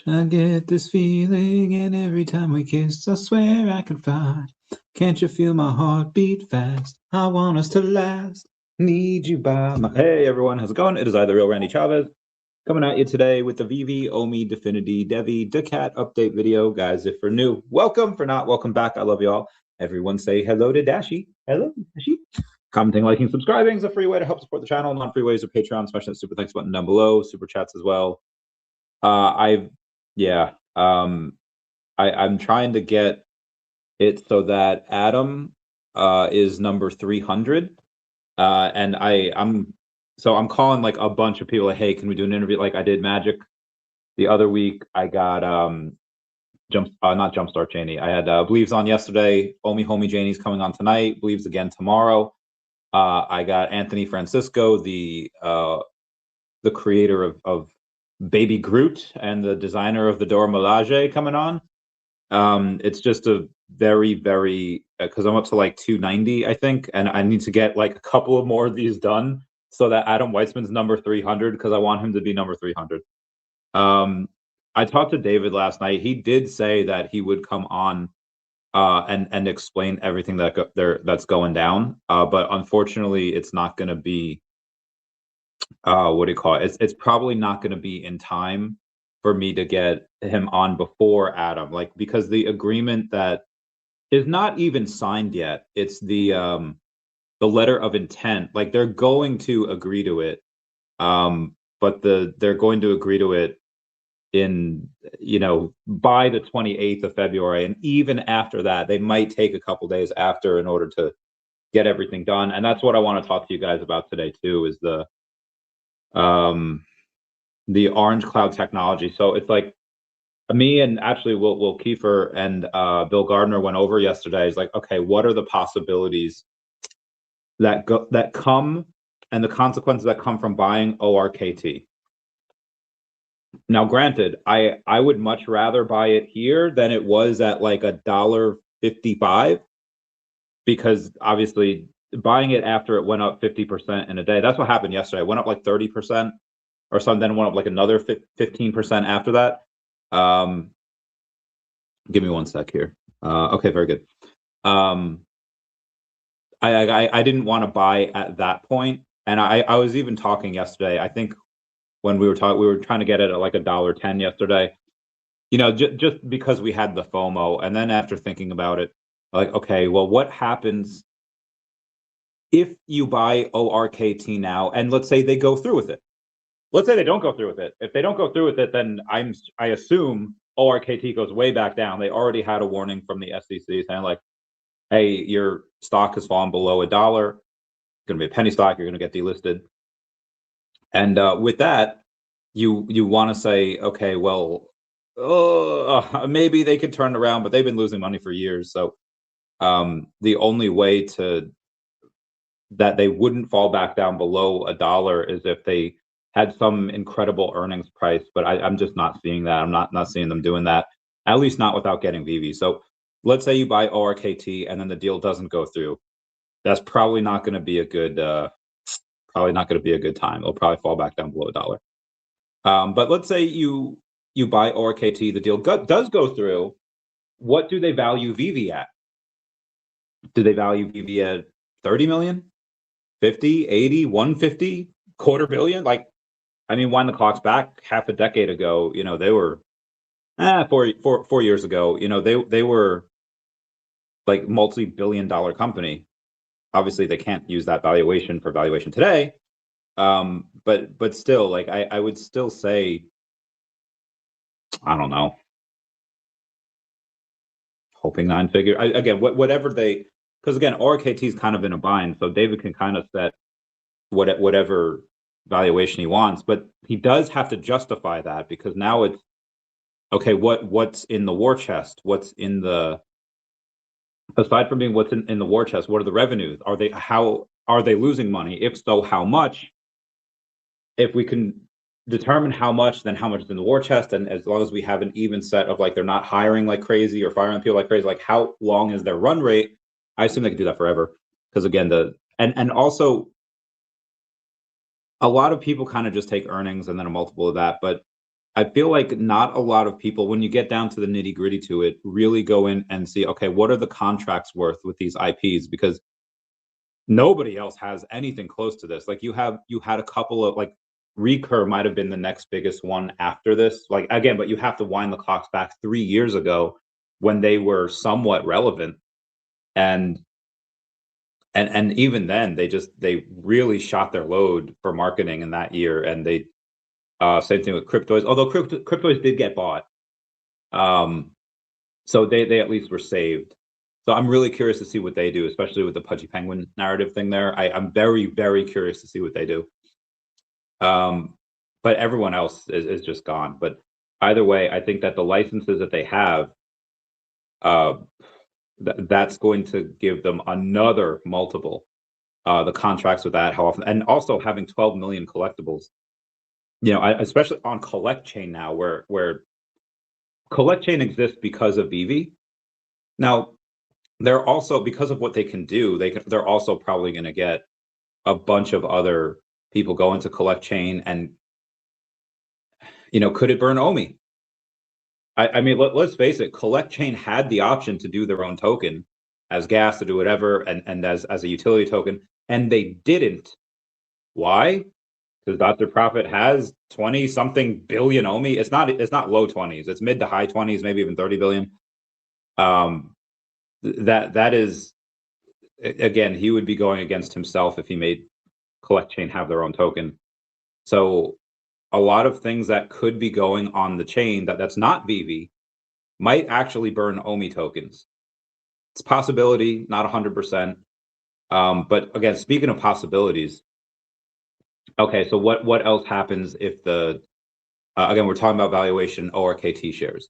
I get this feeling, and every time we kiss, I swear I can fly. Can't you feel my heart beat fast? I want us to last. Need you by my... Hey everyone, how's it going? It is I, the real Randy Chavez, coming at you today with the VeVe, OMI, DEFINITY, DEVVE, daCat update video. Guys, if you're new, welcome. For not, welcome back. I love y'all. Everyone say hello to Dashi. Hello, Dashi. Commenting, liking, subscribing is a free way to help support the channel. Non-free ways are Patreon, smash that super thanks button down below, super chats as well. I'm trying to get it so that Adam is number 300, and I'm calling like a bunch of people like, hey, can we do an interview? Like I did Magic the other week. I got not Jumpstart Janie. I had Believes on yesterday. Homie Janie's coming on tonight. Believes again tomorrow. I got Anthony Francisco, the creator of Baby Groot and the designer of the Dora Milaje coming on. It's just a very because I'm up to like 290, I think, and I need to get like a couple of more of these done so that Adam Weitzman's number 300, because I want him to be number 300. I talked to David last night. He did say that he would come on and explain everything that's going down, but unfortunately it's not going to be what do you call it? It's probably not going to be in time for me to get him on before Adam, like, because the agreement that is not even signed yet. It's the letter of intent. Like they're going to agree to it, but they're going to agree to it in, by the 28th of February, and even after that, they might take a couple days after in order to get everything done. And that's what I want to talk to you guys about today too, is the orange cloud technology. So it's like me and actually Will Kiefer and Bill Gardner went over yesterday. It's like, okay, what are the possibilities that come and the consequences that come from buying ORKT? Now, granted, I would much rather buy it here than it was at like $1.55, because obviously buying it after it went up 50% in a day. That's what happened yesterday. It went up like 30% or something, then went up like another 15% after that. Give me one sec here. Okay, very good. I didn't want to buy at that point, and I was even talking yesterday. I think when we were trying to get it at like $1.10 yesterday. Just because we had the FOMO, and then after thinking about it, like, okay, well, what happens if you buy ORKT now, and let's say they go through with it? Let's say they don't go through with it. If they don't go through with it, then I assume ORKT goes way back down. They already had a warning from the SEC saying like, hey, your stock has fallen below $1. It's going to be a penny stock. You're going to get delisted. And with that, you want to say, okay, well, maybe they could turn around, but they've been losing money for years. So the only way that they wouldn't fall back down below $1 is if they had some incredible earnings price, but I'm just not seeing that. I'm not seeing them doing that, at least not without getting VeVe. So let's say you buy ORKT and then the deal doesn't go through. That's probably not going to be a good time. It'll probably fall back down below $1. But let's say you buy ORKT, the deal does go through. What do they value VeVe at? Do they value VeVe at 30 million, 50, 80, 150, $250 million? Like, I mean, wind the clocks back half a decade ago, they were 4 years ago, they were like multi-billion-dollar company. Obviously they can't use that valuation for valuation today. But still, like, I would still say, I don't know, hoping 9-figure. Again, whatever they, because again, ORKT is kind of in a bind, so David can kind of set whatever valuation he wants, but he does have to justify that, because now it's okay. What's in the war chest? What's in the, aside from being what's in the war chest? What are the revenues? How are they losing money? If so, how much? If we can determine how much, then how much is in the war chest, and as long as we have an even set of, like, they're not hiring like crazy or firing people like crazy, like, how long is their run rate? I assume they could do that forever, because again, and also a lot of people kind of just take earnings and then a multiple of that, but I feel like not a lot of people, when you get down to the nitty gritty to it, really go in and see, okay, what are the contracts worth with these IPs? Because nobody else has anything close to this. Like you had a couple of, like, Recur might have been the next biggest one after this. Like, again, but you have to wind the clocks back 3 years ago when they were somewhat relevant. And even then they really shot their load for marketing in that year. And they same thing with Cryptoys, although Cryptoys did get bought. So they at least were saved. So I'm really curious to see what they do, especially with the Pudgy Penguin narrative thing there. I'm very, very curious to see what they do. But everyone else is just gone. But either way, I think that the licenses that they have, that's going to give them another multiple. The contracts with that, how often, and also having 12 million collectibles. You know, especially on Collect Chain now, where Collect Chain exists because of VeVe. Now, they're also, because of what they can do, they're also probably going to get a bunch of other people go into Collect Chain, and you know, could it burn OMI? I mean, let's face it, Collect Chain had the option to do their own token as gas, to do whatever, and as a utility token, and they didn't. Why? Because Dr. Profit has 20 something billion OMI. It's not low 20s, it's mid to high 20s, maybe even 30 billion. That is, again, he would be going against himself if he made Collect Chain have their own token. So a lot of things that could be going on the chain that's not VeVe might actually burn OMI tokens. It's a possibility, not 100%. But again, speaking of possibilities, okay, so what else happens if the again, we're talking about valuation ORKT shares.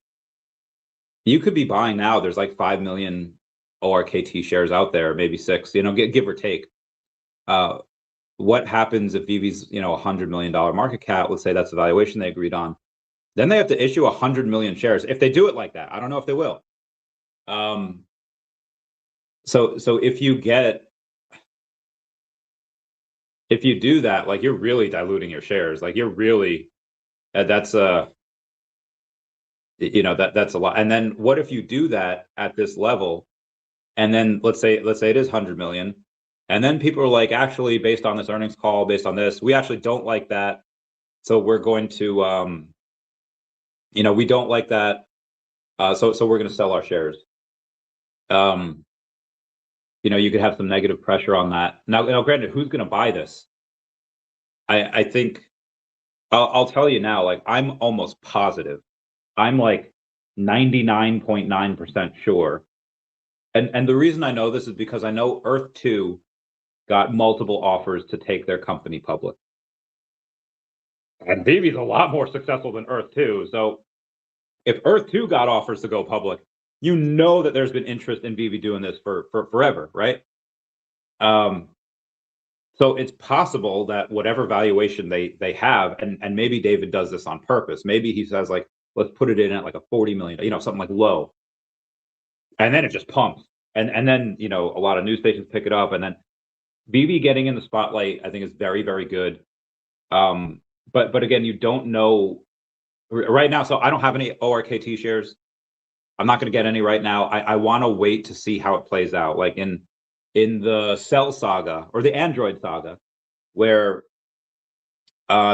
You could be buying now. There's like 5 million ORKT shares out there, maybe 6, you know, give or take. What happens if VeVe's, you know, $100 million market cap? Let's say that's the valuation they agreed on. Then they have to issue 100 million shares if they do it like that. I don't know if they will. So if you do that, like, you're really diluting your shares. Like, you're really, that's you know, that's a lot. And then what if you do that at this level, and then let's say it is 100 million, and then people are like, actually, based on this earnings call, based on this, we actually don't like that, so we're going to you know, we don't like that, so we're going to sell our shares. You know, you could have some negative pressure on that. Now granted, who's going to buy this? I think I'll tell you now, like, I'm almost positive. I'm like 99.9% sure. And the reason I know this is because I know Earth2 got multiple offers to take their company public. And VeVe's a lot more successful than Earth2. So if Earth2 got offers to go public, you know that there's been interest in VeVe doing this for forever, right? So it's possible that whatever valuation they have, and maybe David does this on purpose. Maybe he says, like, let's put it in at like a 40 million, you know, something like low. And then it just pumps. And then, you know, a lot of news stations pick it up. And then VeVe getting in the spotlight, I think, is very, very good. But again, you don't know right now. So I don't have any ORKT shares. I'm not going to get any right now. I want to wait to see how it plays out. Like in the Cell saga, or the Android saga, where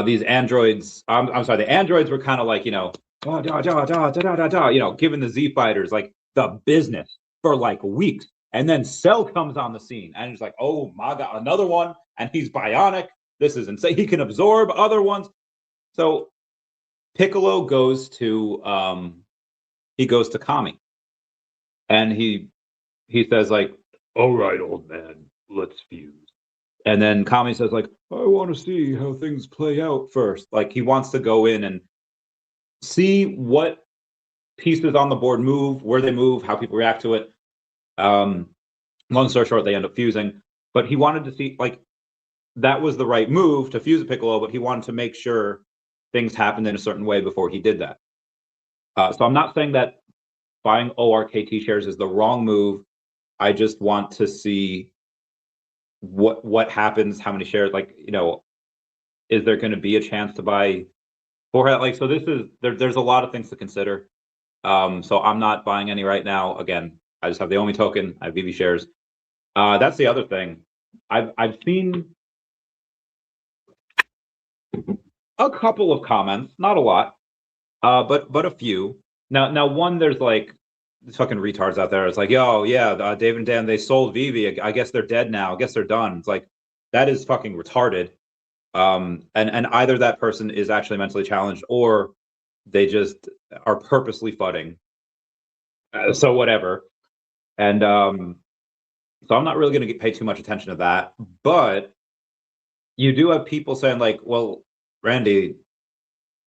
these androids, I'm sorry, the androids were kind of like, you know, you know, giving the Z fighters like the business for like weeks. And then Cell comes on the scene and it's like, oh my God, another one. And he's bionic. This is insane. He can absorb other ones. So Piccolo goes to Kami, and he says, like, all right, old man, let's fuse. And then Kami says, like, I want to see how things play out first. Like, he wants to go in and see what pieces on the board move, where they move, how people react to it. Long story short, they end up fusing. But he wanted to see, like, that was the right move to fuse a Piccolo, but he wanted to make sure things happened in a certain way before he did that. So I'm not saying that buying ORKT shares is the wrong move. I just want to see what happens, how many shares, like, you know, is there going to be a chance to buy Like, so this is there's a lot of things to consider. So I'm not buying any right now. Again, I just have the OMI token. I have VeVe shares. That's the other thing. I've seen a couple of comments, not a lot, but a few. Now one, there's like these fucking retards out there. It's like, yo, yeah, Dave and Dan, they sold VeVe. I guess they're dead now. I guess they're done. It's like, that is fucking retarded. And either that person is actually mentally challenged, or they just are purposely fudding. So whatever. And so I'm not really going to pay too much attention to that. But you do have people saying like, well, Randy,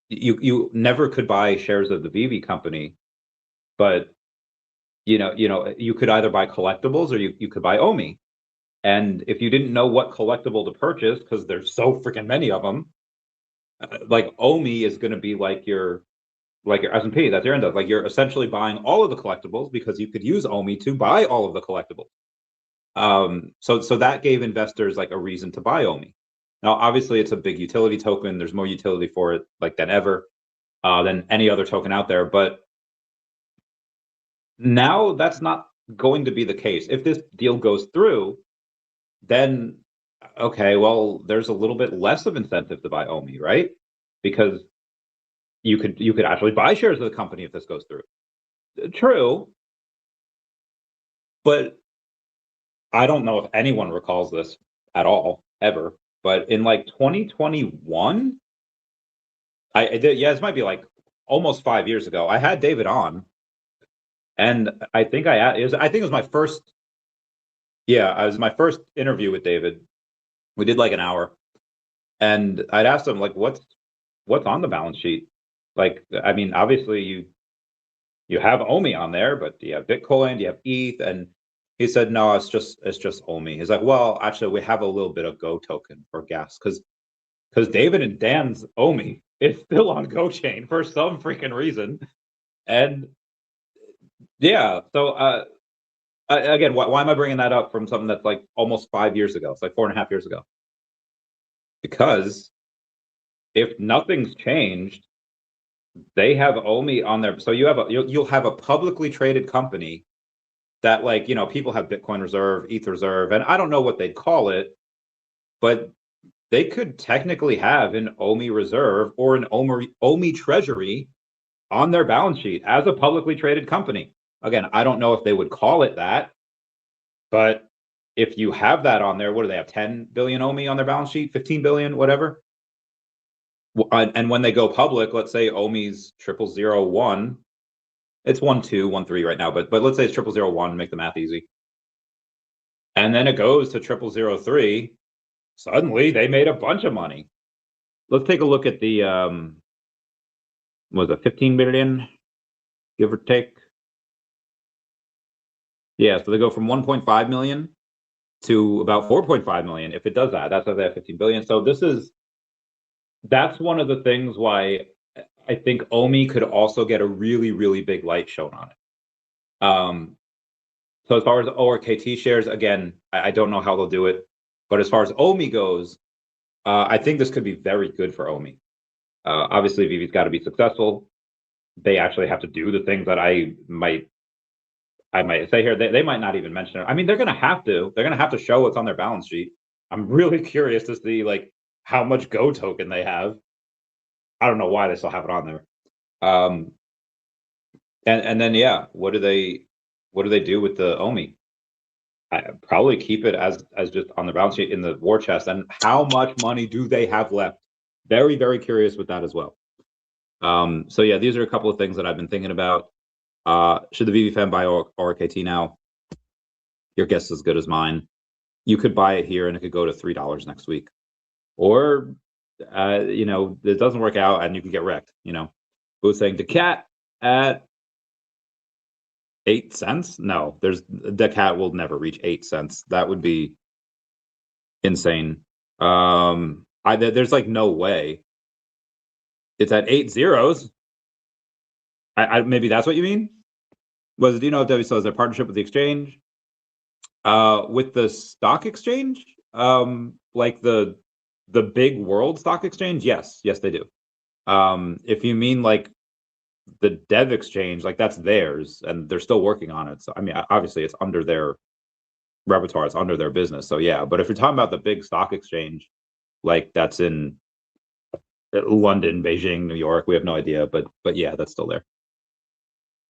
you never could buy shares of the VeVe company, but you could either buy collectibles or you could buy OMI. And if you didn't know what collectible to purchase, because there's so freaking many of them, like OMI is going to be like your S&P. That's your index. Like, you're essentially buying all of the collectibles because you could use OMI to buy all of the collectibles. So that gave investors like a reason to buy OMI. Now, obviously, it's a big utility token. There's more utility for it like than ever, than any other token out there. But now that's not going to be the case. If this deal goes through, then okay, well, there's a little bit less of incentive to buy OMI, right? Because you could actually buy shares of the company if this goes through. True, but I don't know if anyone recalls this at all ever. But in like 2021, I did. Yeah, this might be like almost 5 years ago. I had David on, and I think it was my first. Yeah, it was my first interview with David. We did like an hour, and I'd asked him like, what's on the balance sheet? Like, I mean, obviously you have OMI on there, but do you have Bitcoin? Do you have ETH? And he said, no, it's just OMI. He's like, well, actually, we have a little bit of Go token or gas because David and Dan's OMI is still on Go chain for some freaking reason. And yeah, so again, why am I bringing that up from something that's like almost 5 years ago? It's like 4.5 years ago. Because if nothing's changed, they have OMI on there. So you'll have a publicly traded company that, like, people have Bitcoin reserve, ETH reserve, and I don't know what they'd call it, but they could technically have an OMI reserve or an OMI treasury on their balance sheet as a publicly traded company. Again, I don't know if they would call it that, but if you have that on there, what do they have? 10 billion OMI on their balance sheet, 15 billion, whatever. And when they go public, let's say OMI's 0001, it's 1213 right now, but let's say it's 0001, make the math easy. And then it goes to 0003. Suddenly they made a bunch of money. Let's take a look at the was it 15 billion, give or take? Yeah, so they go from 1.5 million to about 4.5 million. If it does that, that's how they have 15 billion. So that's one of the things why I think OMI could also get a really, really big light shown on it. So as far as ORKT shares, again, I don't know how they'll do it. But as far as OMI goes, I think this could be very good for OMI. Obviously, VeVe's got to be successful. They actually have to do the things that I might say here. They might not even mention it. I mean, they're going to have to. They're going to have to show what's on their balance sheet. I'm really curious to see like how much Go token they have. I don't know why they still have it on there. And then yeah, what do they do with the OMI? I probably keep it as just on the balance sheet in the war chest. And how much money do they have left? Very, very curious with that as well. So yeah, these are a couple of things that I've been thinking about. Should the VeVe fan buy ORKT now? Your guess is as good as mine. You could buy it here and it could go to $3 next week. Or it doesn't work out and you can get wrecked. Who's saying daCat at 8 cents? No, daCat will never reach 8 cents. That would be insane. There's like no way. It's at 8 zeros. Maybe that's what you mean. Do you know if Debbie says their partnership with the exchange? With the stock exchange? Like the big world stock exchange? Yes, they do. If you mean like the dev exchange, like that's theirs and they're still working on it. So I mean, obviously it's under their repertoire, it's under their business. So yeah, but if you're talking about the big stock exchange, like that's in London, Beijing, New York, we have no idea, but yeah, that's still there.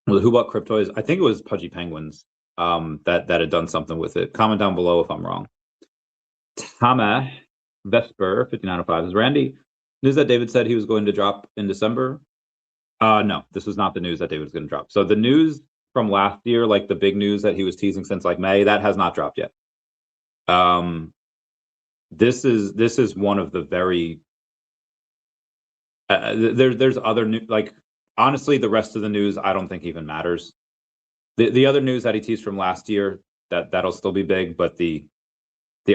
Well, who bought cryptos? I think it was Pudgy Penguins that had done something with it. Comment down below if I'm wrong. Tama Vesper 5905 is Randy. News that David said he was going to drop in December. No, this was not the news that David was going to drop. So the news from last year, like the big news that he was teasing since like May, that has not dropped yet. This is one of the very there's other new, like honestly the rest of the news I don't think even matters. The other news that he teased from last year, that'll still be big, but the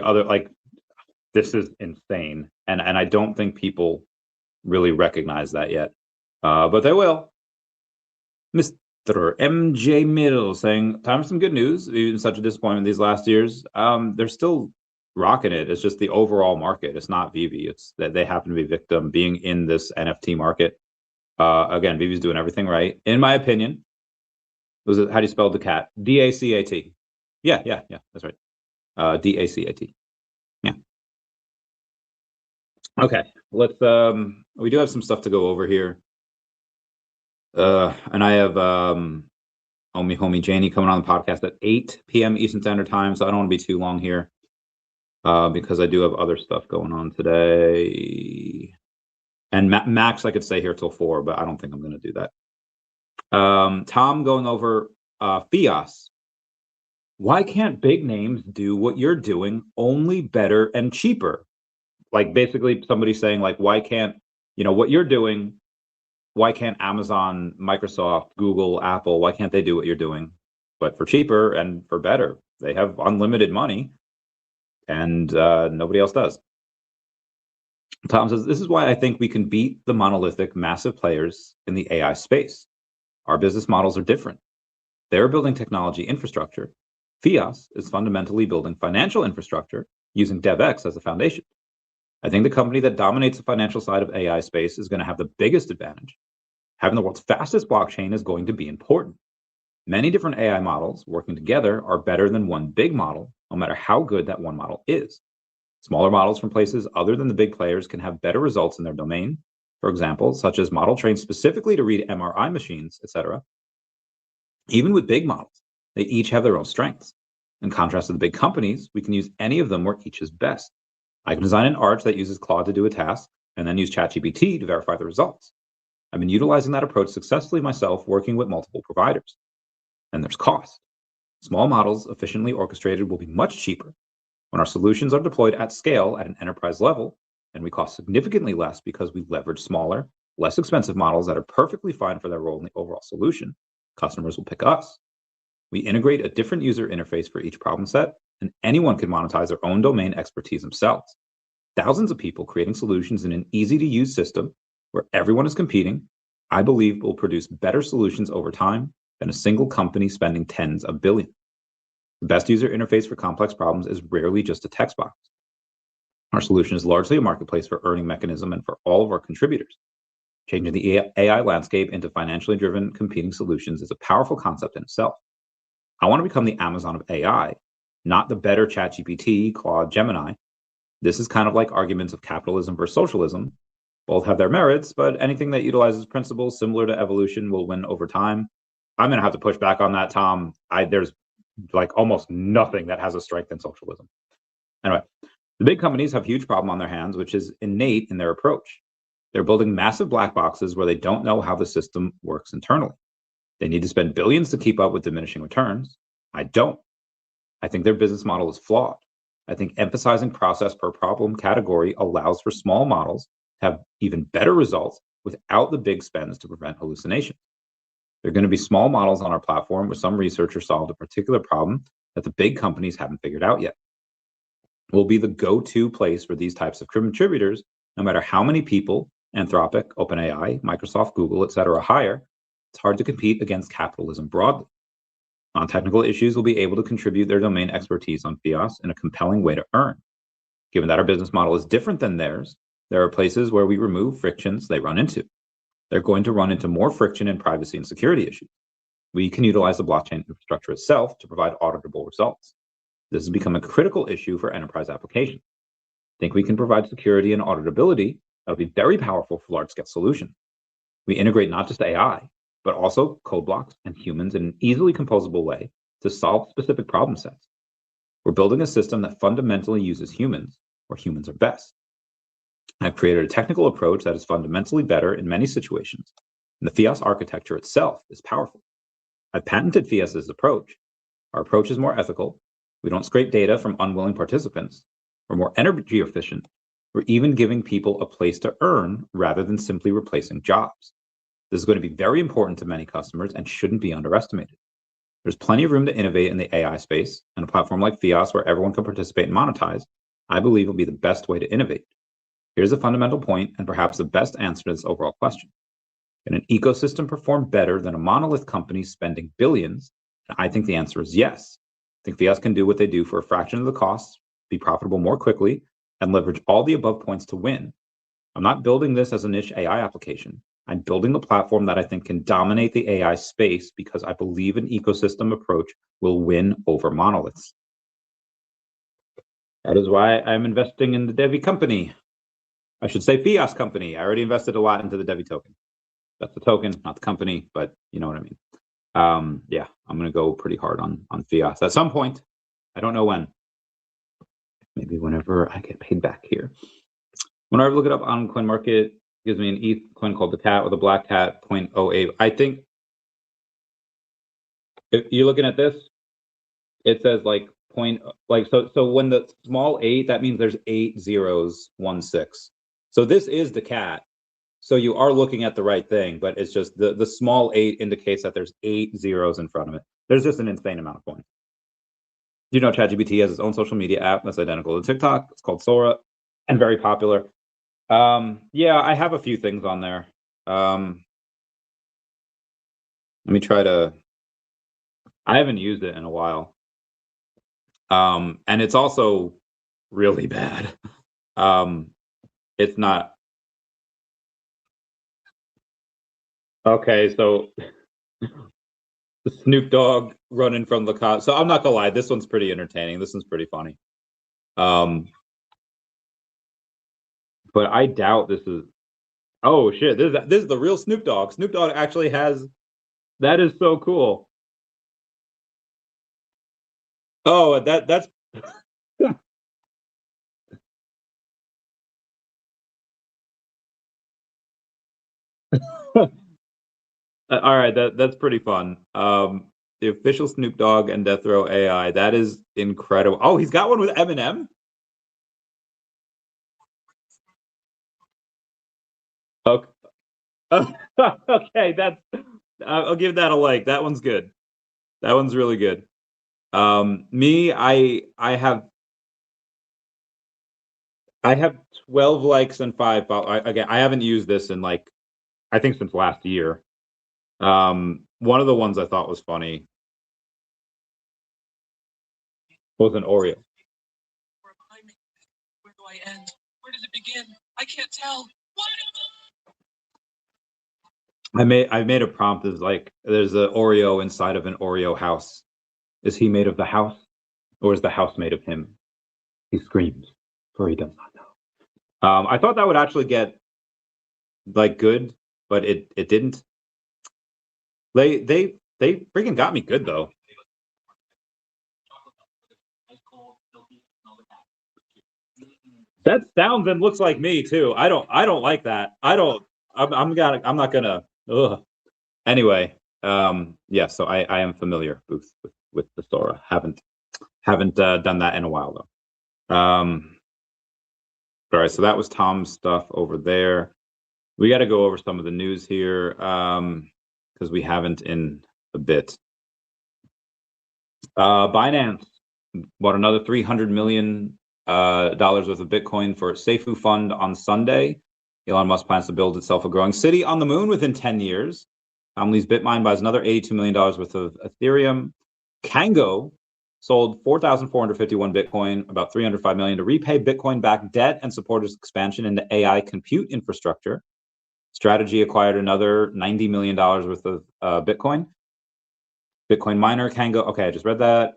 other, like, this is insane, and I don't think people really recognize that yet, but they will. Mr. MJ Middle saying, time for some good news. Even such a disappointment these last years. They're still rocking it. It's just the overall market. It's not VeVe. It's that they happen to be victim being in this NFT market. Again, VeVe's doing everything right, in my opinion. Was it, how do you spell daCat? DACAT. Yeah, that's right. DACAT. Yeah. Okay, let's we do have some stuff to go over here. And I have homie Janie coming on the podcast at 8 p.m. Eastern Standard Time, so I don't want to be too long here. Because I do have other stuff going on today. And max I could stay here till 4, but I don't think I'm going to do that. Tom going over Fias. Why can't big names do what you're doing, only better and cheaper? Like basically somebody saying like, why can't, what you're doing, why can't Amazon, Microsoft, Google, Apple, why can't they do what you're doing, but for cheaper and for better? They have unlimited money and nobody else does. Tom says, this is why I think we can beat the monolithic massive players in the AI space. Our business models are different. They're building technology infrastructure. Fias is fundamentally building financial infrastructure using DEVX as a foundation. I think the company that dominates the financial side of AI space is going to have the biggest advantage. Having the world's fastest blockchain is going to be important. Many different AI models working together are better than one big model, no matter how good that one model is. Smaller models from places other than the big players can have better results in their domain, for example, such as model trained specifically to read MRI machines, etc. Even with big models, they each have their own strengths. In contrast to the big companies, we can use any of them where each is best. I can design an arch that uses Claude to do a task and then use ChatGPT to verify the results. I've been utilizing that approach successfully myself, working with multiple providers. And there's cost. Small models efficiently orchestrated will be much cheaper. When our solutions are deployed at scale at an enterprise level, and we cost significantly less because we leverage smaller, less expensive models that are perfectly fine for their role in the overall solution, customers will pick us. We integrate a different user interface for each problem set, and anyone can monetize their own domain expertise themselves. Thousands of people creating solutions in an easy-to-use system where everyone is competing, I believe will produce better solutions over time than a single company spending tens of billions. The best user interface for complex problems is rarely just a text box. Our solution is largely a marketplace for earning mechanism and for all of our contributors. Changing the AI landscape into financially driven competing solutions is a powerful concept in itself. I want to become the Amazon of AI, not the better ChatGPT, Claude, Gemini. This is kind of like arguments of capitalism versus socialism. Both have their merits, but anything that utilizes principles similar to evolution will win over time. I'm going to have to push back on that, Tom. There's like almost nothing that has a strength in socialism. Anyway, the big companies have a huge problem on their hands, which is innate in their approach. They're building massive black boxes where they don't know how the system works internally. They need to spend billions to keep up with diminishing returns. I don't. I think their business model is flawed. I think emphasizing process per problem category allows for small models to have even better results without the big spends to prevent hallucination. There are going to be small models on our platform where some researcher solved a particular problem that the big companies haven't figured out yet. We'll be the go-to place for these types of contributors, no matter how many people, Anthropic, OpenAI, Microsoft, Google, etc. hire. It's hard to compete against capitalism broadly. Non-technical issues will be able to contribute their domain expertise on Fias in a compelling way to earn. Given that our business model is different than theirs, There are places where we remove frictions they run into. They're going to run into more friction in privacy and security issues. We can utilize the blockchain infrastructure itself to provide auditable results. This has become a critical issue for enterprise applications. I think we can provide security and auditability that will be very powerful for large-scale solutions. We integrate not just AI, but also code blocks and humans in an easily composable way to solve specific problem sets. We're building a system that fundamentally uses humans where humans are best. I've created a technical approach that is fundamentally better in many situations, and the Fias architecture itself is powerful. I've patented Fias's approach. Our approach is more ethical. We don't scrape data from unwilling participants. We're more energy efficient. We're even giving people a place to earn rather than simply replacing jobs. This is going to be very important to many customers and shouldn't be underestimated. There's plenty of room to innovate in the AI space, and a platform like Fias where everyone can participate and monetize, I believe will be the best way to innovate. Here's a fundamental point and perhaps the best answer to this overall question. Can an ecosystem perform better than a monolith company spending billions? And I think the answer is yes. I think Fias can do what they do for a fraction of the cost, be profitable more quickly, and leverage all the above points to win. I'm not building this as a niche AI application. I'm building the platform that I think can dominate the AI space because I believe an ecosystem approach will win over monoliths. That is why I'm investing in the DEVVE company. I should say Fias company. I already invested a lot into the DEVVE token. That's the token, not the company, but you know what I mean. Yeah, I'm going to go pretty hard on Fias at some point. I don't know when. Maybe whenever I get paid back here. Whenever I look it up on CoinMarket, it gives me an ETH coin called daCat with a black cat 0.08. I think if you're looking at this, it says like so when the small 8, that means there's 8 zeros, 1 6. So this is daCat. So you are looking at the right thing, but it's just the small 8 indicates that there's 8 zeros in front of it. There's just an insane amount of coins. You know, ChatGPT has its own social media app that's identical to TikTok. It's called Sora and very popular. Yeah, I have a few things on there. Let me try to, I haven't used it in a while. And it's also really bad. It's not. Okay, so the Snoop Dogg running from the cops. So I'm not gonna lie, this one's pretty entertaining. This one's pretty funny. But I doubt this is. Oh shit! This is the real Snoop Dogg. Snoop Dogg actually has. That is so cool. Oh, that's. All right, that's pretty fun. The official Snoop Dogg and Death Row AI. That is incredible. Oh, he's got one with Eminem. Okay. Okay, that's. I'll give that a like. That one's good. That one's really good. Me, I have 12 likes and 5 follow. Again, I haven't used this in like, I think since last year. One of the ones I thought was funny was an Oreo. Where do I end? Where does it begin? I can't tell. I made a prompt is like, there's an Oreo inside of an Oreo house. Is he made of the house, or is the house made of him? He screams, for he does not know. I thought that would actually get like good, but it didn't. They freaking got me good though. That sounds and looks like me too. I don't like that. I'm not gonna. Ugh. Anyway, yeah. So I am familiar with the Sora. Haven't done that in a while though. All right. So that was Tom's stuff over there. We got to go over some of the news here because we haven't in a bit. Binance bought another $300 million worth of Bitcoin for its Seifu fund on Sunday. Elon Musk plans to build itself a growing city on the moon within 10 years. Family's Bitmine buys another $82 million worth of Ethereum. Kango sold 4,451 Bitcoin, about 305 million, to repay Bitcoin-backed debt and support its expansion into AI compute infrastructure. Strategy acquired another $90 million worth of Bitcoin. Bitcoin miner can go. Okay, I just read that.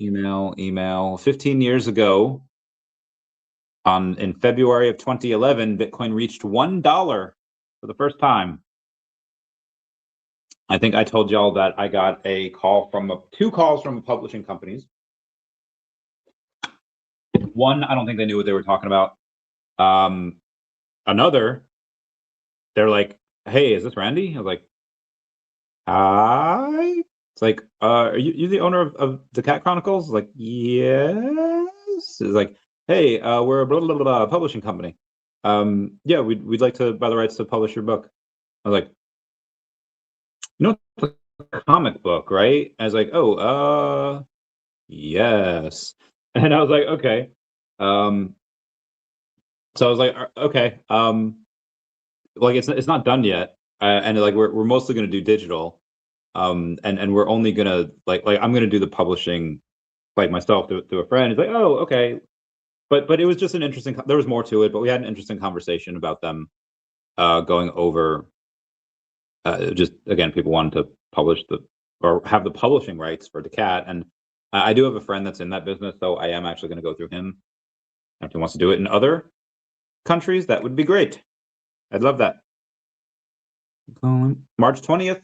Email. 15 years ago, in February of 2011, Bitcoin reached $1 for the first time. I think I told y'all that I got a call from two calls from publishing companies. One, I don't think they knew what they were talking about. Another, they're like, "Hey, is this Randy?" I was like, "Hi." It's like, "Are you the owner of daCat Chronicles?" I was like, "Yes." It's like, "Hey, we're a blah, blah, blah, publishing company. Yeah, we'd like to buy the rights to publish your book." I was like, "You know, it's a comic book, right?" I was like, "Oh, yes." And I was like, "Okay." So I was like, "Okay." Like it's not done yet, and like we're mostly going to do digital, and we're only gonna like I'm gonna do the publishing like myself through a friend. He's like, "Oh, okay." But it was just an interesting. There was more to it, but we had an interesting conversation about them going over. Just again, people wanted to publish or have the publishing rights for daCat, and I do have a friend that's in that business, so I am actually going to go through him. If he wants to do it in other countries, that would be great. I'd love that. March 20th,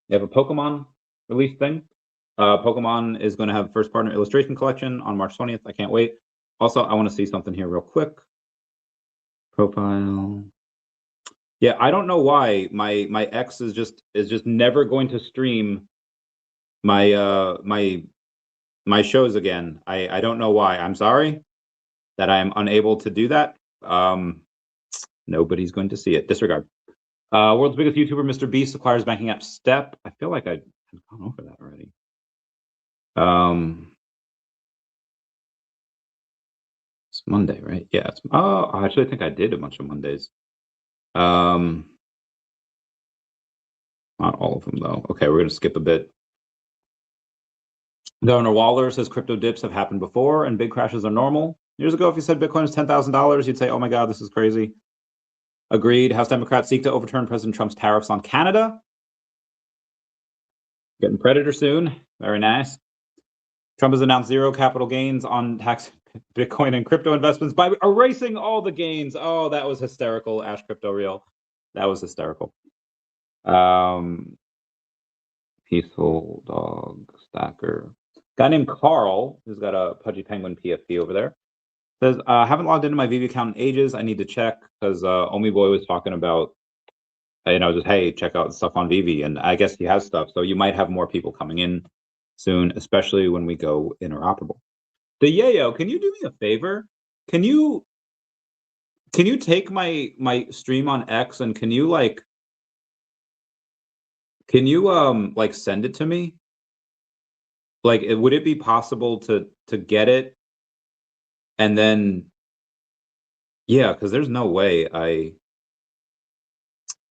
you have a Pokemon release thing. Pokemon is going to have first partner illustration collection on March 20th. I can't wait. Also, I want to see something here real quick. Profile. Yeah, I don't know why my ex is just never going to stream my my shows again. I don't know why. I'm sorry that I am unable to do that. Nobody's going to see it. Disregard. World's biggest YouTuber, Mr. Beast, acquires banking app Step. I feel like I've gone over that already. It's Monday, right? Yeah. Oh, actually, I think I did a bunch of Mondays. Not all of them though. Okay, we're gonna skip a bit. Governor Waller says crypto dips have happened before and big crashes are normal. Years ago, if you said Bitcoin is $10,000, you'd say, "Oh my God, this is crazy." Agreed. House Democrats seek to overturn President Trump's tariffs on Canada. Getting Predator soon. Very nice. Trump has announced zero capital gains on tax Bitcoin and crypto investments by erasing all the gains. Oh, that was hysterical. Ash Crypto Real. That was hysterical. Peaceful Dog Stacker. Guy named Carl, who's got a Pudgy Penguin PFP over there, says, "I haven't logged into my VeVe account in ages. I need to check," because OMI Boy was talking about, just, hey, check out stuff on VeVe, and I guess he has stuff. So you might have more people coming in soon, especially when we go interoperable. The Yayo, can you do me a favor? Can you take my stream on X and can you send it to me? Like, would it be possible to get it? And then, yeah, because there's no way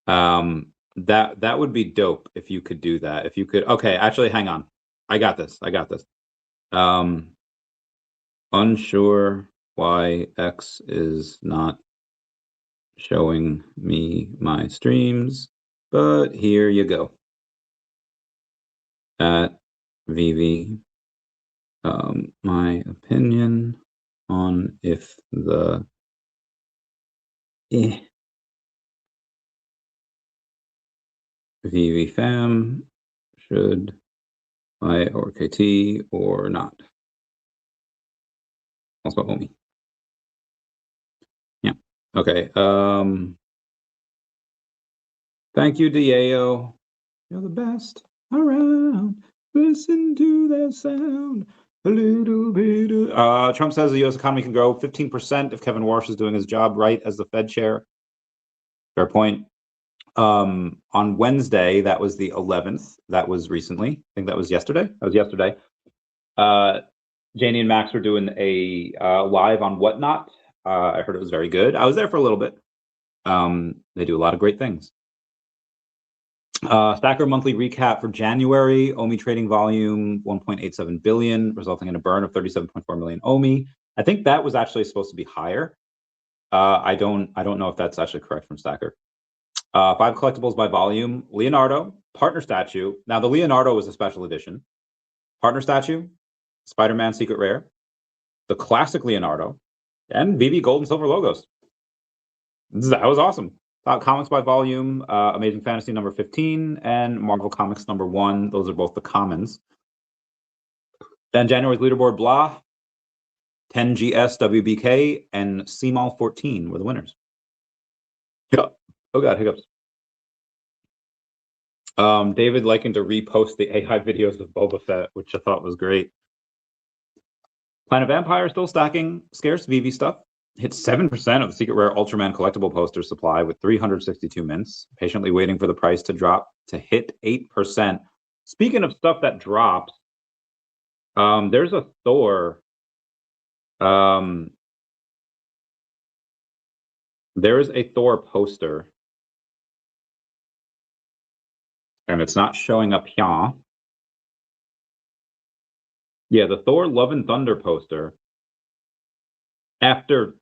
that would be dope if you could do that. If you could, okay, actually, hang on. I got this. Unsure why X is not showing me my streams, but here you go. At VeVe, my opinion on if the VeVe fam should buy ORKT or not. Also OMI. Yeah. Okay. Thank you, Diego. You're the best around. Listen to that sound. A little bit of... Trump says the U.S. economy can grow 15% if Kevin Warsh is doing his job right as the Fed chair. Fair point. On Wednesday, that was the 11th. That was recently. I think that was yesterday. That was yesterday. Janie and Max were doing a live on Whatnot. I heard it was very good. I was there for a little bit. They do a lot of great things. Stacker monthly recap for January. OMI trading volume 1.87 billion, resulting in a burn of 37.4 million OMI. I think that was actually supposed to be higher. I don't know if that's actually correct from Stacker. 5 collectibles by volume. Leonardo, partner statue. Now the Leonardo was a special edition. Partner statue, Spider-Man secret rare, the classic Leonardo, and VeVe gold and silver logos. That was awesome. Comics by volume, Amazing Fantasy number 15 and Marvel Comics number 1. Those are both the commons. Then January's leaderboard, blah. 10 GS WBK and CMAL 14 were the winners. Yeah. Oh god, hiccups. David liking to repost the AI videos of Boba Fett, which I thought was great. Planet Vampire still stacking scarce VeVe stuff. Hit 7% of the secret rare Ultraman collectible poster supply with 362 mints. Patiently waiting for the price to drop to hit 8%. Speaking of stuff that drops, there's a Thor. There's a Thor poster. And it's not showing up here. Yeah, the Thor Love and Thunder poster. After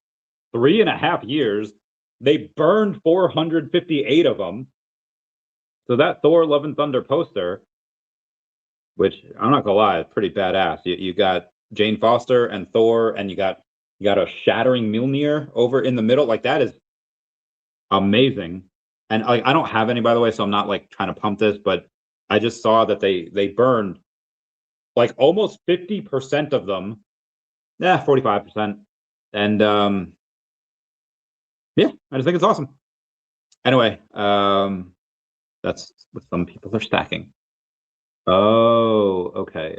3.5 years, they burned 458 of them. So that Thor Love and Thunder poster, which I'm not gonna lie, it's pretty badass. You got Jane Foster and Thor, and you got a shattering Mjolnir over in the middle. Like, that is amazing. And I don't have any, by the way, so I'm not like trying to pump this, but I just saw that they burned like almost 50% of them. Yeah, 45%. And yeah, I just think it's awesome. Anyway, that's what some people are stacking. Oh, okay.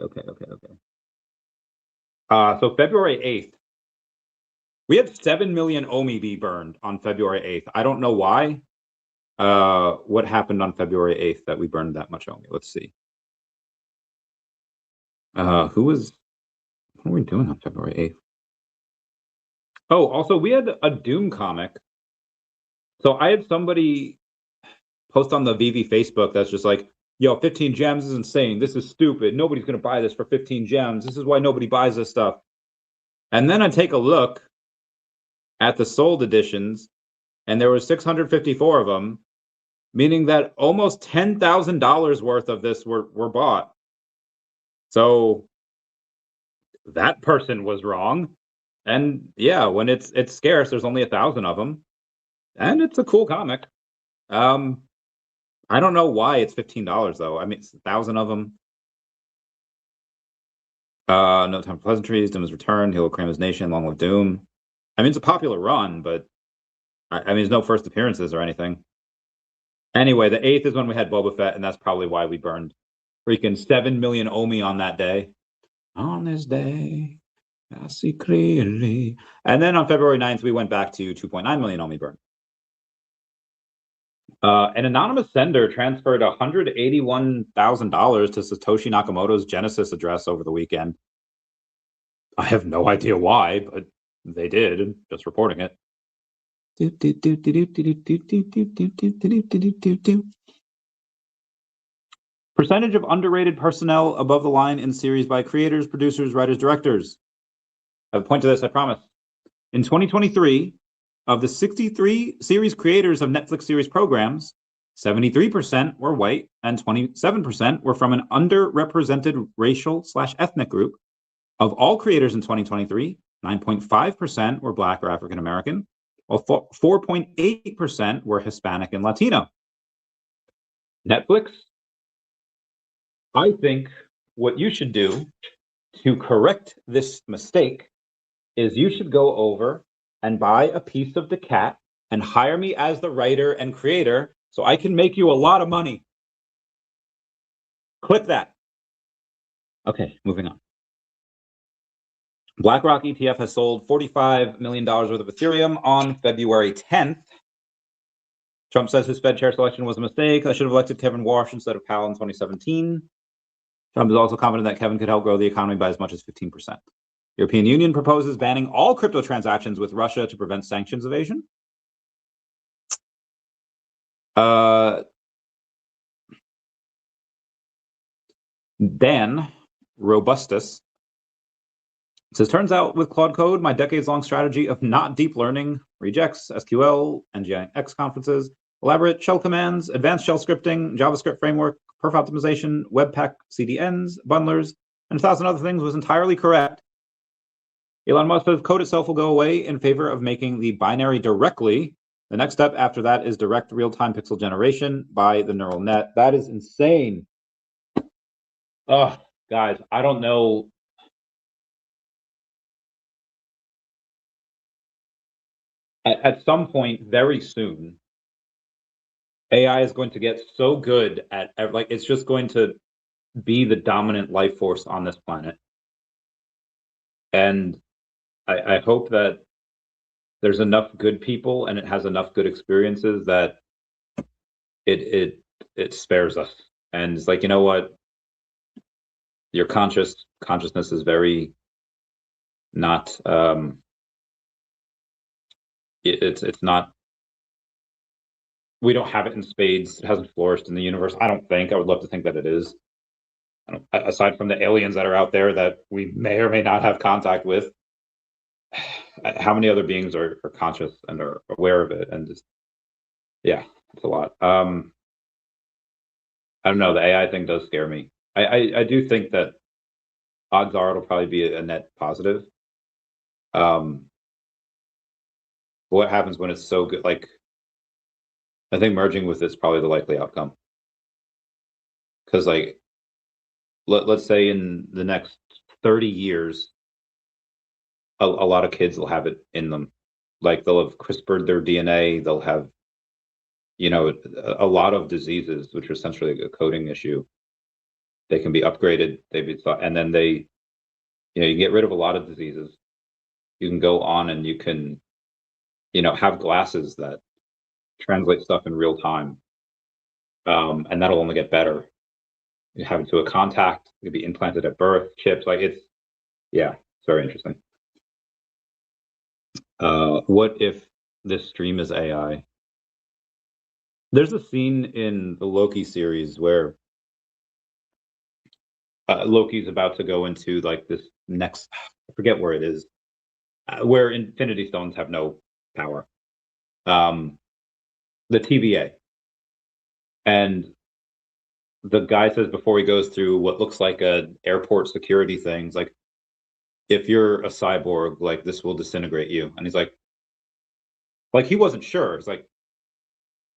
So February 8th, we had 7 million OMI be burned on February 8th. I don't know why. What happened on February 8th that we burned that much OMI? Let's see. What are we doing on February 8th? Oh, also, we had a Doom comic. So I had somebody post on the VeVe Facebook that's just like, yo, 15 gems is insane. This is stupid. Nobody's going to buy this for 15 gems. This is why nobody buys this stuff. And then I take a look at the sold editions, and there were 654 of them, meaning that almost $10,000 worth of this were bought. So that person was wrong. And yeah, when it's scarce, there's only 1,000 of them, and it's a cool comic. I don't know why it's $15 though. I mean, it's 1,000 of them. No Time for Pleasantries, Doom is returned, He'll Claim His Nation, Long Live Doom. I mean, it's a popular run, but I mean, there's no first appearances or anything. Anyway, the 8th is when we had Boba Fett, and that's probably why we burned freaking 7 million OMI on that day. On this day, I see clearly. And then on February 9th, we went back to 2.9 million OMI burn. An anonymous sender transferred $181,000 to Satoshi Nakamoto's Genesis address over the weekend. I have no idea why, but they did. Just reporting it. Percentage of underrated personnel above the line in series by creators, producers, writers, directors. I have a point to this, I promise. In 2023, of the 63 series creators of Netflix series programs, 73% were white and 27% were from an underrepresented racial/ethnic group. Of all creators in 2023, 9.5% were Black or African American, while 4.8% were Hispanic and Latino. Netflix, I think what you should do to correct this mistake is you should go over and buy a piece of daCat and hire me as the writer and creator so I can make you a lot of money. Click that. Okay, moving on. BlackRock ETF has sold $45 million worth of Ethereum on February 10th. Trump says his Fed chair selection was a mistake. I should have elected Kevin Warsh instead of Powell in 2017. Trump is also confident that Kevin could help grow the economy by as much as 15%. European Union proposes banning all crypto transactions with Russia to prevent sanctions evasion. Dan Robustus says, turns out with Claude Code, my decades-long strategy of not deep learning, regex, SQL, NGIX conferences, elaborate shell commands, advanced shell scripting, JavaScript framework, perf optimization, Webpack CDNs, bundlers, and 1,000 other things was entirely correct. Elon Musk says code itself will go away in favor of making the binary directly. The next step after that is direct real-time pixel generation by the neural net. That is insane. Oh, guys, I don't know. At some point very soon, AI is going to get so good at, like, it's just going to be the dominant life force on this planet. And I hope that there's enough good people and it has enough good experiences that it spares us. And it's like, you know what? Your consciousness is very not it's not, we don't have it in spades. It hasn't flourished in the universe. I don't think. I would love to think that it is. Aside from the aliens that are out there that we may or may not have contact with, how many other beings are conscious and are aware of it? And just, yeah, it's a lot. I don't know. The AI thing does scare me. I do think that odds are it'll probably be a net positive. What happens when it's so good? Like, I think merging with it's probably the likely outcome. Because, like, let's say in the next 30 years, a lot of kids will have it in them. Like, they'll have CRISPR'd their DNA. They'll have, you know, a lot of diseases, which are essentially a coding issue. They can be upgraded. And then they, you know, you get rid of a lot of diseases. You can go on and you can, you know, have glasses that translate stuff in real time. And that'll only get better. You have it to a contact, it could be implanted at birth, chips, like it's very interesting. What if this stream is AI? There's a scene in the Loki series where Loki's about to go into like this next, I forget where it is, where Infinity Stones have no power. The TVA. And the guy says before he goes through what looks like an airport security thing, it's like, if you're a cyborg, like, this will disintegrate you. And he's like he wasn't sure. It's like,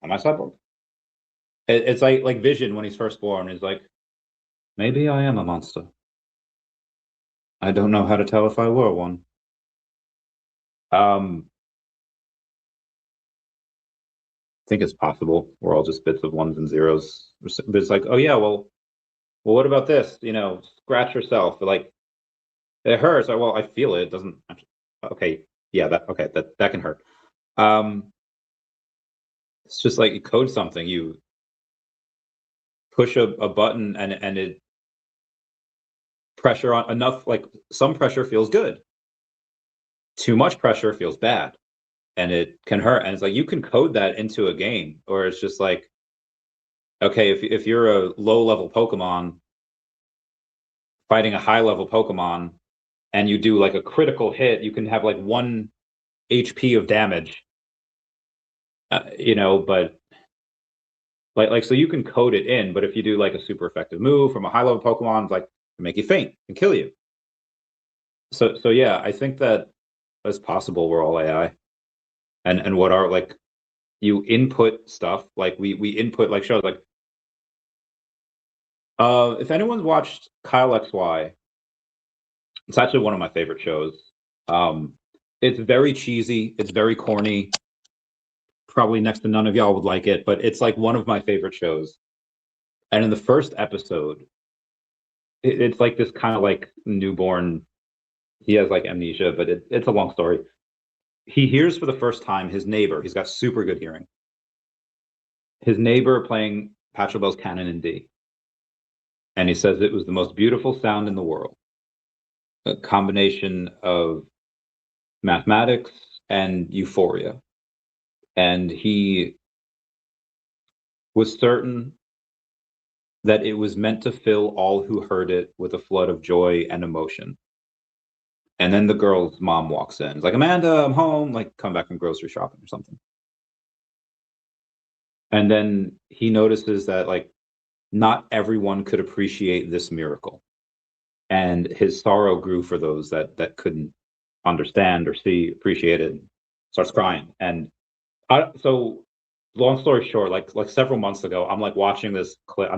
am I cyborg? It's like Vision when he's first born. He's like, maybe I am a monster. I don't know how to tell if I were one. I think it's possible. We're all just bits of ones and zeros. But it's like, oh yeah, well, what about this? You know, scratch yourself. Like, it hurts. Well, I feel it. It doesn't. Okay, yeah, that can hurt. It's just like you code something. You push a button and it pressure on enough. Like, some pressure feels good. Too much pressure feels bad. And it can hurt. And it's like, you can code that into a game, or it's just like, okay, if you're a low level Pokemon fighting a high level Pokemon and you do like a critical hit, you can have like 1 HP of damage, you know, but like, so you can code it in, but if you do like a super effective move from a high level Pokemon, it's like, to make you faint and kill you. So yeah, I think that it's possible we're all AI. And what are, like, you input stuff, like we input like shows like if anyone's watched Kyle XY, it's actually one of my favorite shows. It's very cheesy, it's very corny. Probably next to none of y'all would like it, but it's like one of my favorite shows. And in the first episode, it's like this kind of like newborn, he has like amnesia, but it's a long story. He hears for the first time his neighbor, he's got super good hearing, his neighbor playing Pachelbel's Canon in D. And he says it was the most beautiful sound in the world. A combination of mathematics and euphoria. And he was certain that it was meant to fill all who heard it with a flood of joy and emotion. And then the girl's mom walks in. It's like, Amanda, I'm home. Like, come back from grocery shopping or something. And then he notices that, like, not everyone could appreciate this miracle. And his sorrow grew for those that couldn't understand or see, appreciate it, starts crying. And so long story short, like several months ago, I'm like watching this clip.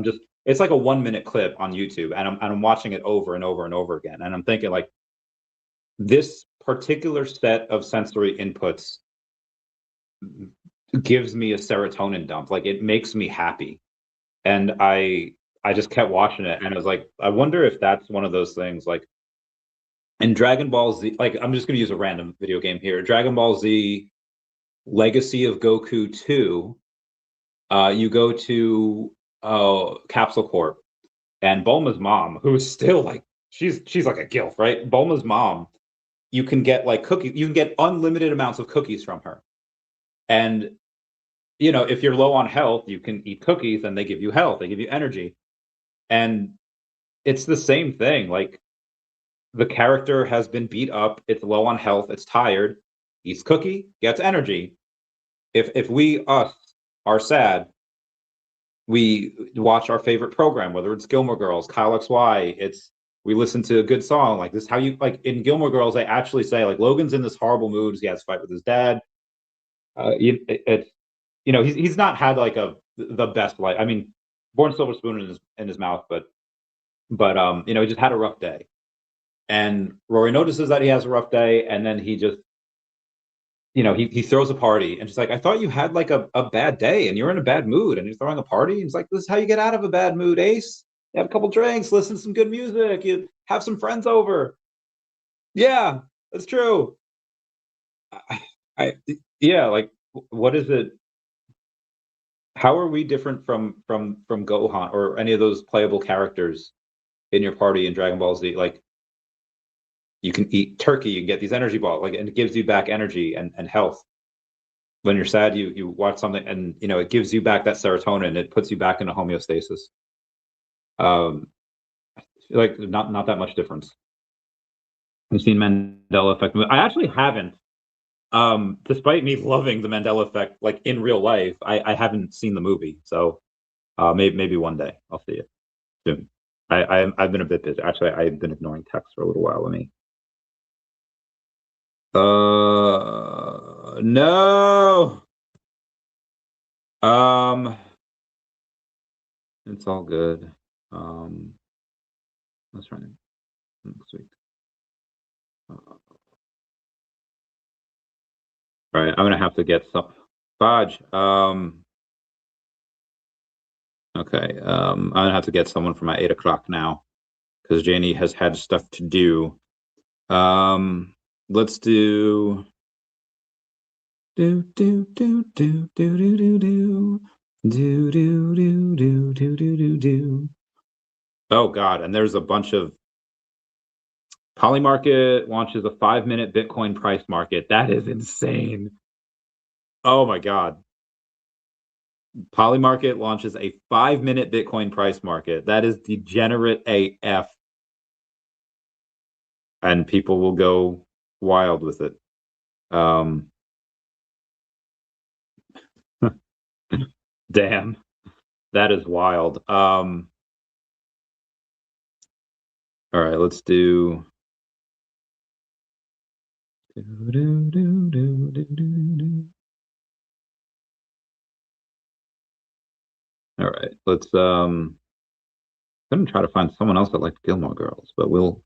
It's like a 1 minute clip on YouTube, and I'm watching it over and over and over again. And I'm thinking, like, this particular set of sensory inputs gives me a serotonin dump. Like, it makes me happy. And I just kept watching it, and I was like, I wonder if that's one of those things, like in Dragon Ball Z. Like, I'm just gonna use a random video game here. Dragon Ball Z Legacy of Goku 2, you go to Capsule Corp, and Bulma's mom, who is still like, she's like a gilf, right? Bulma's mom, you can get like cookies, you can get unlimited amounts of cookies from her. And if you're low on health, you can eat cookies and they give you health, they give you energy. And it's the same thing. Like, the character has been beat up, it's low on health, it's tired, eats cookie, gets energy. If we are sad, we watch our favorite program, whether it's Gilmore Girls, Kyle XY, we listen to a good song. Like, this, how you, like, in Gilmore Girls, they actually say, like, Logan's in this horrible mood, he has to fight with his dad. He's not had like the best life. I mean, born silver spoon in his mouth, but he just had a rough day. And Rory notices that he has a rough day, and then he just, he throws a party, and she's like, I thought you had like a bad day and you're in a bad mood and you're throwing a party. And he's like, this is how you get out of a bad mood, Ace. You have a couple drinks, listen to some good music, you have some friends over. Yeah, that's true. Yeah, like, what is it? How are we different from Gohan or any of those playable characters in your party in Dragon Ball Z? Like, you can eat turkey, you can get these energy balls, like, and it gives you back energy and health. When you're sad, you watch something, and it gives you back that serotonin. It puts you back into homeostasis. Like, not that much difference. I've seen Mandela Effect. I actually haven't. Despite me loving the Mandela Effect, like, in real life, I haven't seen the movie. So maybe one day I'll see it soon. I've been a bit busy. Actually, I've been ignoring text for a little while. Let me. No. It's all good. Let's run it next week. All right, I'm gonna have to get some Fudge. Okay, I'm gonna have to get someone for my 8 o'clock now, because Janie has had stuff to do. Let's do do do do do do do do do do do do do do do do do. Oh God, and there's a bunch of Polymarket launches a 5-minute Bitcoin price market. That is insane. Oh my God. Polymarket launches a 5-minute Bitcoin price market. That is degenerate AF. And people will go wild with it. Damn, that is wild. All right, let's do. All right, let's. I'm gonna try to find someone else that likes Gilmore Girls, but we'll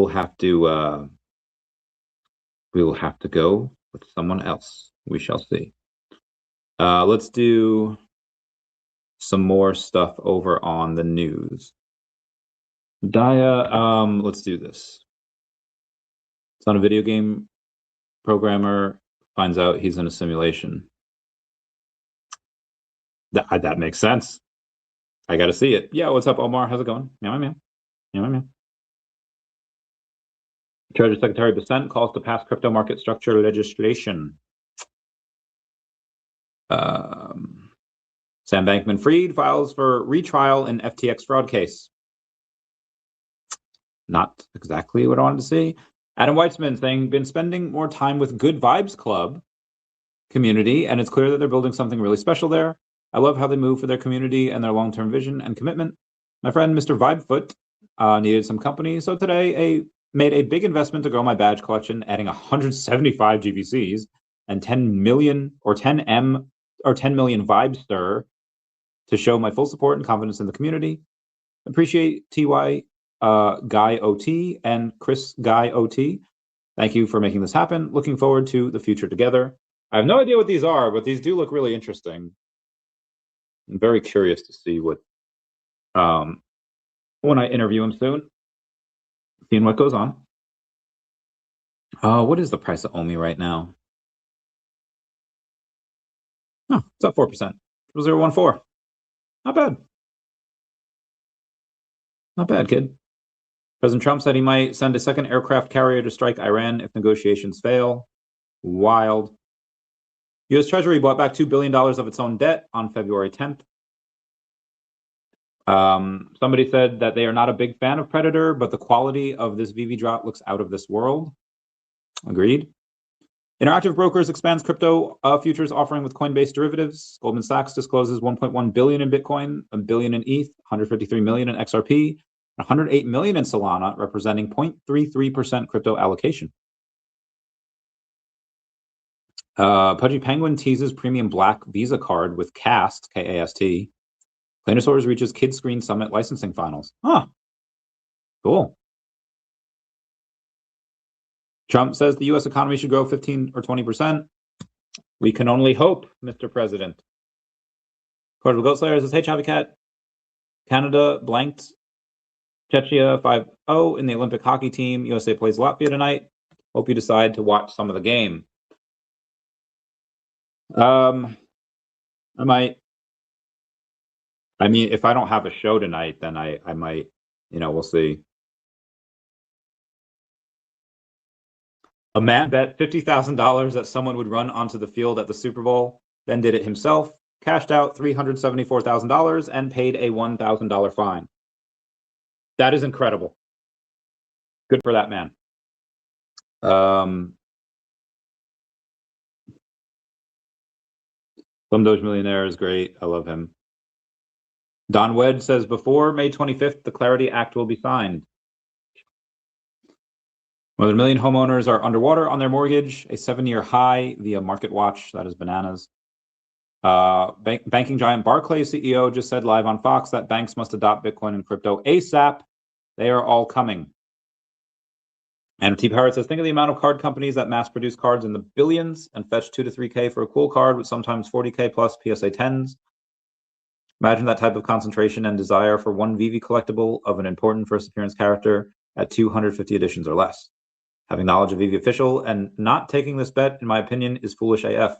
have to. We will have to go with someone else. We shall see. Let's do some more stuff over on the news. Daya, let's do this. It's on a video game programmer, finds out he's in a simulation. That makes sense. I got to see it. Yeah, what's up, Omar? How's it going? Yeah, man. Yeah, man. Treasury Secretary Besant calls to pass crypto market structure legislation. Sam Bankman-Fried files for retrial in FTX fraud case. Not exactly what I wanted to see. Adam Weitzman saying, been spending more time with Good Vibes Club community, and it's clear that they're building something really special there. I love how they move for their community and their long-term vision and commitment. My friend Mr. Vibefoot needed some company, so today made a big investment to grow my badge collection, adding 175 GVCs and 10 million Vibestir to show my full support and confidence in the community. Appreciate TY Guy OT and Chris Guy OT. Thank you for making this happen. Looking forward to the future together. I have no idea what these are, but these do look really interesting. I'm very curious to see what, when I interview him soon, seeing what goes on. What is the price of OMI right now? Oh, it's up 4%. 0.014. Not bad. Not bad, kid. President Trump said he might send a second aircraft carrier to strike Iran if negotiations fail. Wild. U.S. Treasury bought back $2 billion of its own debt on February 10th. Somebody said that they are not a big fan of Predator, but the quality of this VeVe drop looks out of this world. Agreed. Interactive Brokers expands crypto futures offering with Coinbase derivatives. Goldman Sachs discloses 1.1 billion in Bitcoin, a billion in ETH, 153 million in XRP, 108 million in Solana, representing 0.33% crypto allocation. Pudgy Penguin teases premium black Visa card with CAST, K-A-S-T. Planosaurus reaches Kid Screen Summit licensing finals. Huh. Cool. Trump says the U.S. economy should grow 15 or 20%. We can only hope, Mr. President. Cordial Goat Slayer says, hey, daCat. Canada blanked Czechia 5-0 in the Olympic hockey team. USA plays Latvia tonight. Hope you decide to watch some of the game. I might. I mean, if I don't have a show tonight, then I might, we'll see. A man bet $50,000 that someone would run onto the field at the Super Bowl, then did it himself, cashed out $374,000 and paid a $1,000 fine. That is incredible. Good for that man. Some Doge Millionaire is great. I love him. Don Wed says, before May 25th, the Clarity Act will be signed. More than 1 million homeowners are underwater on their mortgage, a 7-year high via MarketWatch. That is bananas. Banking giant Barclays CEO just said live on Fox that banks must adopt Bitcoin and crypto ASAP. They are all coming. And T. Parrott says, think of the amount of card companies that mass produce cards in the billions and fetch 2 to 3K for a cool card with sometimes 40K plus PSA 10s. Imagine that type of concentration and desire for one VeVe collectible of an important first appearance character at 250 editions or less. Having knowledge of VeVe official and not taking this bet, in my opinion, is foolish AF.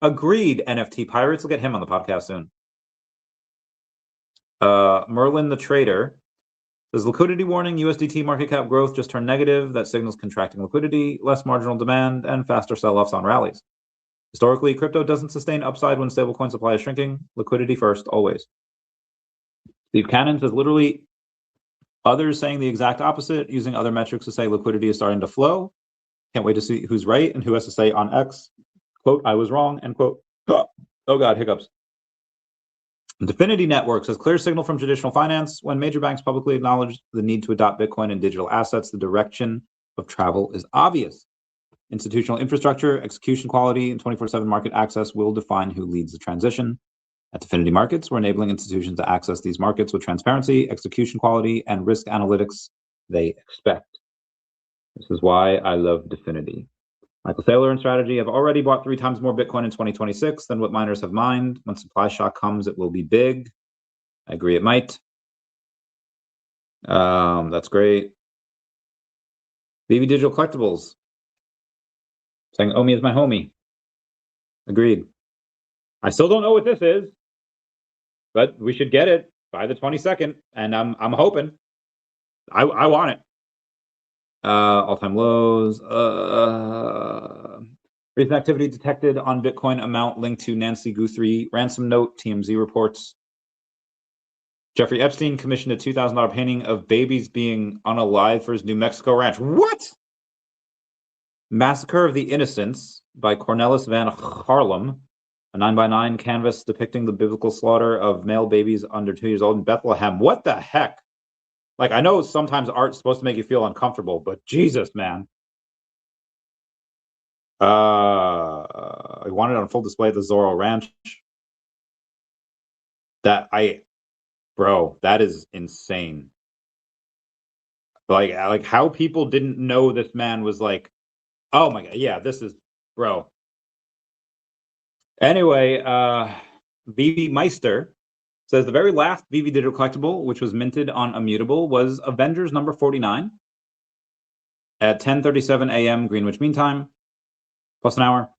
Agreed, NFT Pirates. We'll get him on the podcast soon. Merlin the Trader says, liquidity warning, USDT market cap growth just turned negative. That signals contracting liquidity, less marginal demand, and faster sell-offs on rallies. Historically, crypto doesn't sustain upside when stablecoin supply is shrinking. Liquidity first, always. Steve Cannon says, literally, others saying the exact opposite, using other metrics to say liquidity is starting to flow. Can't wait to see who's right and who has to say on X, quote, I was wrong, end quote. Oh God, hiccups. Definity Network says, clear signal from traditional finance. When major banks publicly acknowledge the need to adopt Bitcoin and digital assets, the direction of travel is obvious. Institutional infrastructure, execution quality, and 24/7 market access will define who leads the transition. At Definity Markets, we're enabling institutions to access these markets with transparency, execution quality, and risk analytics they expect. This is why I love Definity. Michael Saylor and Strategy have already bought 3 times more Bitcoin in 2026 than what miners have mined. When supply shock comes, it will be big. I agree it might. That's great. VeVe Digital Collectibles saying OMI is my homie. Agreed. I still don't know what this is, but we should get it by the 22nd, and I'm hoping. I want it. All-time lows. Recent activity detected on Bitcoin amount linked to Nancy Guthrie ransom note, TMZ reports. Jeffrey Epstein commissioned a $2,000 painting of babies being unalive for his New Mexico ranch. What? Massacre of the Innocents by Cornelis van Haarlem, a 9x9 canvas depicting the biblical slaughter of male babies under 2 years old in Bethlehem. What the heck? Like, I know sometimes art's supposed to make you feel uncomfortable, but Jesus, man. I wanted it on full display at the Zorro Ranch. Bro, that is insane. Like how people didn't know this man was like, oh my God, yeah, this is, bro. Anyway, VeVe Meister says the very last VeVe digital collectible, which was minted on Immutable, was Avengers number 49 at 10:37 a.m. Greenwich Mean Time, plus an hour.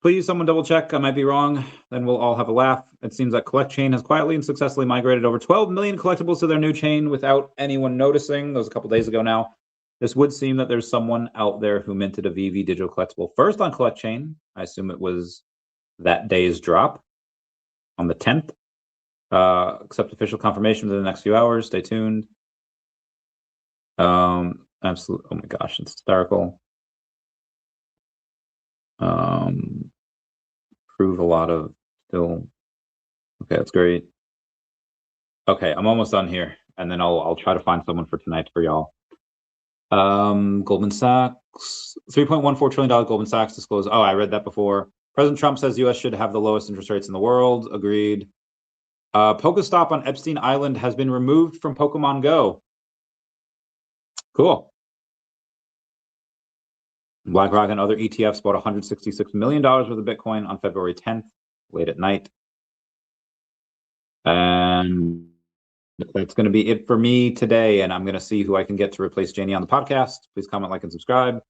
Please, someone double check. I might be wrong. Then we'll all have a laugh. It seems that Collect Chain has quietly and successfully migrated over 12 million collectibles to their new chain without anyone noticing. That was a couple days ago now. This would seem that there's someone out there who minted a VeVe digital collectible first on Collect Chain. I assume it was that day's drop on the 10th. Accept official confirmation within the next few hours. Stay tuned. Absolutely. Oh my gosh, it's hysterical. Prove a lot of still. Okay, that's great. Okay, I'm almost done here, and then I'll try to find someone for tonight for y'all. Goldman Sachs, $3.14 trillion Goldman Sachs disclosed. Oh, I read that before. President Trump says U.S. should have the lowest interest rates in the world. Agreed. Pokestop on Epstein Island has been removed from Pokemon Go. Cool. BlackRock and other ETFs bought $166 million worth of Bitcoin on February 10th, late at night. And that's going to be it for me today. And I'm going to see who I can get to replace Janie on the podcast. Please comment, like, and subscribe.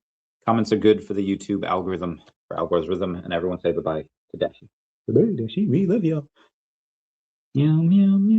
Comments are good for the YouTube algorithm, and everyone say goodbye to Dashi. Goodbye, Dashi. We love you. Meow, meow, meow.